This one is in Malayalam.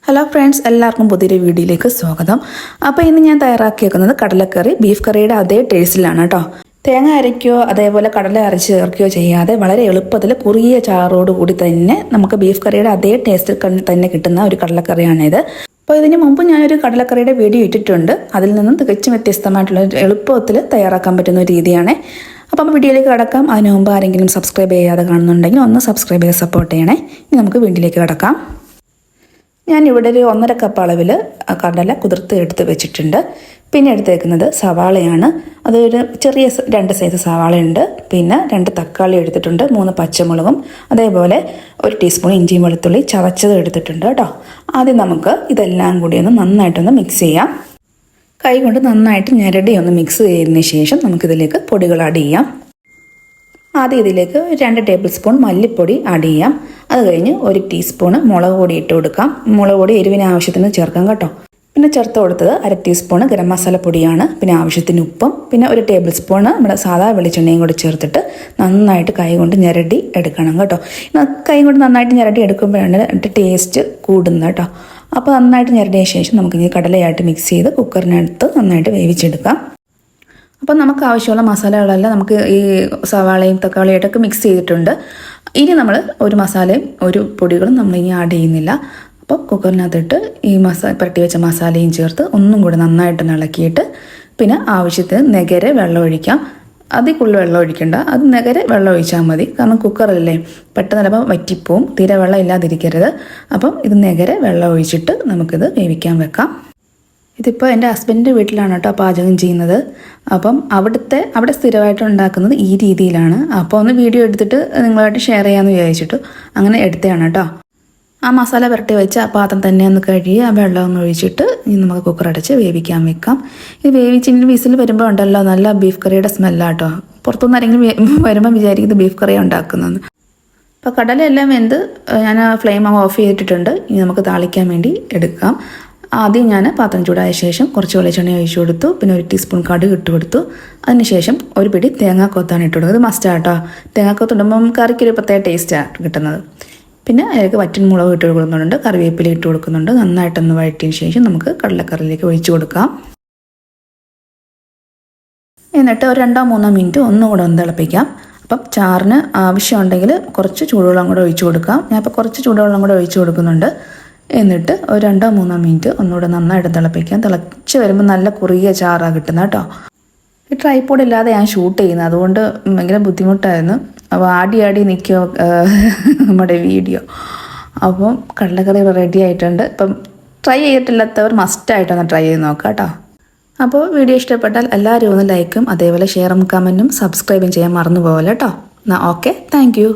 ഹലോ ഫ്രണ്ട്സ്, എല്ലാവർക്കും പുതിയൊരു വീഡിയോയിലേക്ക് സ്വാഗതം. അപ്പോൾ ഇന്ന് ഞാൻ തയ്യാറാക്കിയേക്കുന്നത് കടലക്കറി ബീഫ് കറിയുടെ അതേ ടേസ്റ്റിലാണ് കേട്ടോ. തേങ്ങ അരയ്ക്കുകയോ അതേപോലെ കടല അരച്ച് ചേർക്കുകയോ ചെയ്യാതെ വളരെ എളുപ്പത്തിൽ കുറിയ ചാറോടുകൂടി തന്നെ നമുക്ക് ബീഫ് കറിയുടെ അതേ ടേസ്റ്റിൽ തന്നെ കിട്ടുന്ന ഒരു കടലക്കറിയാണിത്. അപ്പോൾ ഇതിന് മുമ്പ് ഞാനൊരു കടലക്കറിയുടെ വീഡിയോ ഇട്ടിട്ടുണ്ട്. അതിൽ നിന്നും തികച്ചും വ്യത്യസ്തമായിട്ടുള്ള എളുപ്പത്തിൽ തയ്യാറാക്കാൻ പറ്റുന്ന ഒരു രീതിയാണ്. അപ്പം വീഡിയോയിലേക്ക് കടക്കാം. അതിന് മുമ്പ് ആരെങ്കിലും സബ്സ്ക്രൈബ് ചെയ്യാതെ കാണുന്നുണ്ടെങ്കിൽ ഒന്ന് സബ്സ്ക്രൈബ് ചെയ്ത് സപ്പോർട്ട് ചെയ്യണേ. ഇനി നമുക്ക് വീഡിയോയിലേക്ക് കടക്കാം. ഞാനിവിടെ ഒരു 1.5 കപ്പ് അളവിൽ കടല കുതിർത്ത് എടുത്ത് വെച്ചിട്ടുണ്ട്. പിന്നെ എടുത്തേക്കുന്നത് സവാളയാണ്. അതൊരു ചെറിയ 2 സൈസ് സവാളയുണ്ട്. പിന്നെ 2 തക്കാളി എടുത്തിട്ടുണ്ട്, 3 പച്ചമുളകും, അതേപോലെ 1 ടീസ്പൂൺ ഇഞ്ചിയും വെളുത്തുള്ളി ചതച്ചത് എടുത്തിട്ടുണ്ട് കേട്ടോ. ആദ്യം നമുക്ക് ഇതെല്ലാം കൂടി ഒന്ന് നന്നായിട്ടൊന്ന് മിക്സ് ചെയ്യാം. കൈ കൊണ്ട് നന്നായിട്ട് ഞെരടി ഒന്ന് മിക്സ് ചെയ്തതിന് ശേഷം നമുക്കിതിലേക്ക് പൊടികൾ ആഡ് ചെയ്യാം. ആദ്യം ഇതിലേക്ക് 2 ടേബിൾ സ്പൂൺ മല്ലിപ്പൊടി ആഡ് ചെയ്യാം. അത് കഴിഞ്ഞ് 1 ടീസ്പൂണ് മുളക് പൊടി ഇട്ട് കൊടുക്കാം. മുളക് പൊടി എരിവിന് ആവശ്യത്തിന് ചേർക്കാം കേട്ടോ. പിന്നെ ചേർത്ത് കൊടുത്തത് 1/2 ടീസ്പൂണ് ഗരം മസാല പൊടിയാണ്. പിന്നെ ആവശ്യത്തിന് ഉപ്പും, പിന്നെ 1 ടേബിൾ സ്പൂണ് നമ്മുടെ സാധാ വെളിച്ചെണ്ണയും കൂടി ചേർത്തിട്ട് നന്നായിട്ട് കൈ കൊണ്ട് ഞെരടി എടുക്കണം കേട്ടോ. കൈ കൊണ്ട് നന്നായിട്ട് ഞെരടി എടുക്കുമ്പോഴാണ് ടേസ്റ്റ് കൂടുന്നത് കേട്ടോ. അപ്പോൾ നന്നായിട്ട് ഞെരടിയ ശേഷം നമുക്കിനി കടലയായിട്ട് മിക്സ് ചെയ്ത് കുക്കറിനകത്ത് നന്നായിട്ട് വേവിച്ചെടുക്കാം. അപ്പം നമുക്ക് ആവശ്യമുള്ള മസാലകളെല്ലാം നമുക്ക് ഈ സവാളയും തക്കാളിയായിട്ടൊക്കെ മിക്സ് ചെയ്തിട്ടുണ്ട്. ഇനി നമ്മൾ ഒരു മസാലയും ഒരു പൊടികളും നമ്മളിനി ആഡ് ചെയ്യുന്നില്ല. അപ്പോൾ കുക്കറിനകത്തിട്ട് ഈ പുരട്ടി വെച്ച മസാലയും ചേർത്ത് ഒന്നും കൂടെ നന്നായിട്ട് ഇളക്കിയിട്ട് പിന്നെ ആവശ്യത്തിന് നെകരെ വെള്ളം ഒഴിക്കാം. അതിൽ കൂടുതൽ വെള്ളം ഒഴിക്കണ്ട, അത് നെകരെ വെള്ളം ഒഴിച്ചാൽ മതി. കാരണം കുക്കറല്ലേ, പെട്ടെന്ന് ചിലപ്പോൾ വറ്റിപ്പോവും. തീരെ വെള്ളം ഇല്ലാതിരിക്കരുത്. അപ്പം ഇത് നെകരെ വെള്ളം ഒഴിച്ചിട്ട് നമുക്കിത് വേവിക്കാൻ വെക്കാം. ഇതിപ്പോൾ എൻ്റെ ഹസ്ബൻഡിൻ്റെ വീട്ടിലാണ് കേട്ടോ പാചകം ചെയ്യുന്നത്. അപ്പം അവിടെ സ്ഥിരമായിട്ട് ഉണ്ടാക്കുന്നത് ഈ രീതിയിലാണ്. അപ്പോൾ ഒന്ന് വീഡിയോ എടുത്തിട്ട് നിങ്ങളായിട്ട് ഷെയർ ചെയ്യാമെന്ന് വിചാരിച്ചിട്ടു അങ്ങനെ എടുത്തതാണ് കേട്ടോ. ആ മസാല പുരട്ടി വെച്ച് ആ പാത്രം തന്നെ ഒന്ന് കഴുകി ആ വെള്ളം ഒന്ന് ഒഴിച്ചിട്ട് ഇനി നമുക്ക് കുക്കർ അടച്ച് വേവിക്കാൻ വെക്കാം. ഇത് വേവിച്ചിട്ട് വിസിൽ വരുമ്പോൾ ഉണ്ടല്ലോ നല്ല ബീഫ് കറിയുടെ സ്മെല്ലാട്ടോ. പുറത്തുനിന്ന് ആരെങ്കിലും വരുമ്പോൾ വിചാരിക്കുന്നത് ബീഫ് കറിയാണ് ഉണ്ടാക്കുന്നതെന്ന്. അപ്പോൾ കടലെല്ലാം വെന്ത് ഞാൻ ഫ്ലെയിം ഓഫ് ചെയ്തിട്ടുണ്ട്. ഇനി നമുക്ക് താളിക്കാൻ വേണ്ടി എടുക്കാം. ആദ്യം ഞാൻ പാത്രം ചൂടായ ശേഷം കുറച്ച് വെളിച്ചെണ്ണ ഒഴിച്ചു കൊടുത്തു. പിന്നെ 1 ടീസ്പൂൺ കടുക് ഇട്ട് കൊടുത്തു. അതിനുശേഷം ഒരു പിടി തേങ്ങാക്കൊത്താണ് ഇട്ട് കൊടുക്കുന്നത്. ഇത് മസ്റ്റാട്ടോ. തേങ്ങാക്കൊത്ത് ഇടുമ്പം കറിക്കൊരു പ്രത്യേക ടേസ്റ്റാണ് കിട്ടുന്നത്. പിന്നെ അതിലേക്ക് വറ്റൻ മുളക് ഇട്ട് കൊടുക്കുന്നുണ്ട്, കറിവേപ്പില ഇട്ട് കൊടുക്കുന്നുണ്ട്. നന്നായിട്ടൊന്ന് വഴറ്റിയതിന് ശേഷം നമുക്ക് കടലക്കറിയിലേക്ക് ഒഴിച്ചു കൊടുക്കാം. എന്നിട്ട് ഒരു 2-3 മിനിറ്റ് ഒന്നുകൂടെ ഒന്ന് തിളപ്പിക്കാം. അപ്പം ചാറിന് ആവശ്യമുണ്ടെങ്കിൽ കുറച്ച് ചൂടുവെള്ളം കൂടെ ഒഴിച്ചു കൊടുക്കാം. ഞാനിപ്പോൾ കുറച്ച് ചൂടുവെള്ളം കൂടെ ഒഴിച്ചു കൊടുക്കുന്നുണ്ട്. എന്നിട്ട് ഒരു 2-3 മിനിറ്റ് ഒന്നുകൂടെ നന്നായിട്ട് തിളപ്പിക്കാം. തിളച്ച് വരുമ്പോൾ നല്ല കുറിയ ചാറാണ് കിട്ടുന്നത് കേട്ടോ. ഈ ട്രൈപോഡ് ഇല്ലാതെ ഞാൻ ഷൂട്ട് ചെയ്യുന്നത്, അതുകൊണ്ട് ഭയങ്കര ബുദ്ധിമുട്ടായിരുന്നു. അപ്പോൾ ആടി നിൽക്കുമോ നമ്മുടെ വീഡിയോ. അപ്പം കടലക്കറി റെഡി ആയിട്ടുണ്ട്. ഇപ്പം ട്രൈ ചെയ്തിട്ടില്ലാത്തവർ മസ്റ്റായിട്ടൊന്ന് ട്രൈ ചെയ്ത് നോക്കാം കേട്ടോ. അപ്പോൾ വീഡിയോ ഇഷ്ടപ്പെട്ടാൽ എല്ലാവരും ഒന്ന് ലൈക്കും അതേപോലെ ഷെയറും കമൻറ്റും സബ്സ്ക്രൈബും ചെയ്യാൻ മറന്നു പോകല്ലോ കേട്ടോ. എന്നാൽ ഓക്കെ, താങ്ക് യു.